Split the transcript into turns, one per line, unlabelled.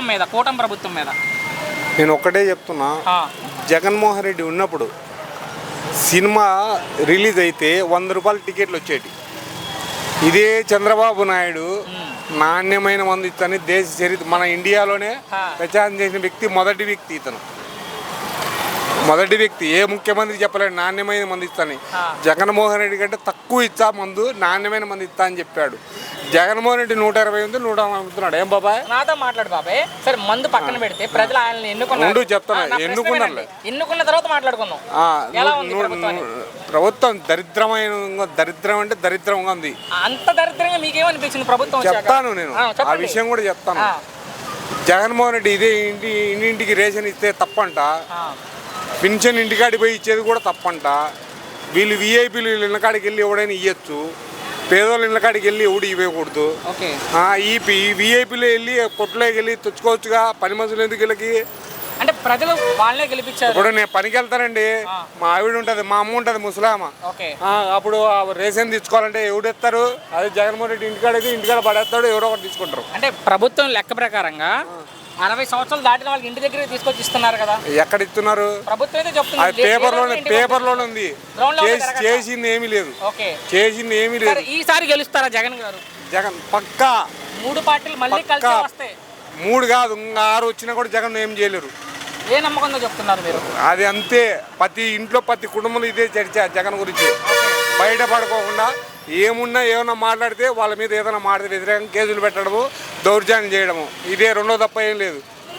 ప్రభుత్వం మీద, కూటమి ప్రభుత్వం మీద?
నేను ఒక్కటే చెప్తున్నా, జగన్మోహన్ రెడ్డి ఉన్నప్పుడు సినిమా రిలీజ్ అయితే 100 రూపాయల టికెట్లు వచ్చేటి. ఇదే చంద్రబాబు నాయుడు నాణ్యమైన మందు ఇతని దేశ చరిత్ర మన ఇండియాలోనే ప్రచారం చేసిన వ్యక్తి, మొదటి వ్యక్తి ఇతను. మొదటి వ్యక్తి, ఏ ముఖ్యమంత్రి చెప్పలేడు నాణ్యమైన మందు ఇస్తాను. జగన్మోహన్ రెడ్డి కంటే తక్కువ ఇచ్చా మందు, నాణ్యమైన మందు ఇస్తా అని చెప్పాడు. జగన్మోహన్ రెడ్డి 120 ఉంది, 140 అమ్ముతున్నాడు. ఏం బాబాయ్?
నాతో మాట్లాడు బాబాయ్. సరే, మందు పక్కన పెడితే ప్రజలు ఆయనని ఎన్నుకున్నారు.
చెప్తాను,
ఎన్నుకున్న తర్వాత మాట్లాడుకుందాం.
ప్రభుత్వం దరిద్రం అంటే దరిద్రంగా ఉంది. అంత
దరిద్రంగా మీకేమనిపించింది ప్రభుత్వం?
చెప్తాను నేను, ఆ విషయం కూడా చెప్తాను. జగన్మోహన్ రెడ్డి ఇదే ఇంటింటికి రేషన్ ఇస్తే తప్పంట, పింఛన్ ఇంటికాడికి పోయి ఇచ్చేది కూడా తప్పంట. వీళ్ళు విఐపీలు ఇళ్ళకాడికి వెళ్ళి ఎవడైనా ఇవ్వచ్చు, పేదోళ్ళ ఇళ్ళకాడికి వెళ్ళి ఎవడు ఇవ్వకూడదు. ఈ విఐపీలో వెళ్ళి కొట్టులోకి వెళ్ళి తెచ్చుకోవచ్చుగా, పని మనుషులు ఎందుకు వీళ్ళకి?
అంటే ప్రజలు వాళ్ళే గెలిపించారు.
ఇప్పుడు నేను పనికి వెళ్తానండి, మా ఆవిడ ఉంటుంది, మా అమ్మ ఉంటుంది ముసలామ, అప్పుడు రేషన్ తెచ్చుకోవాలంటే ఎవడెత్తారు? అదే జగన్మోహన్ రెడ్డి ఇంటికాడ పడేస్తాడు, ఎవరో ఒకటి తీసుకుంటారు.
అంటే ప్రభుత్వం లెక్క ప్రకారంగా 60 సంవత్సరాలు దాటిన వాళ్ళకి ఇంటి దగ్గర తీసుకొచ్చి ఇస్తున్నారు కదా.
ఎక్కడ ఇస్తున్నారు?
ప్రభుత్వం అయితే చెప్తుంది,
పేపర్లోనే ఉంది. చేసింది ఏమీ లేదు, చేసింది ఏమీ లేదు.
ఈసారి గెలుస్తారా జగన్ గారు?
జగన్ పక్కా.
3 పార్టీలు మళ్ళీ కలిసి వస్తాయి.
3 కాదు, ఇంకా 6 వచ్చినా కూడా జగన్ ఏం చేయలేరు.
ఏ నమ్మకంతో చెప్తున్నారు మీరు?
అది అంతే, ప్రతి ఇంట్లో ప్రతి కుటుంబంలో ఇదే చర్చ జగన్ గురించి. బయటపడుకోకుండా ఏమున్నా ఏమన్నా మాట్లాడితే వాళ్ళ మీద ఏదైనా మాట్లాడితే వ్యతిరేకంగా కేసులు పెట్టడము, దౌర్జన్యం చేయడము, ఇదే రెండో తప్ప ఏం లేదు.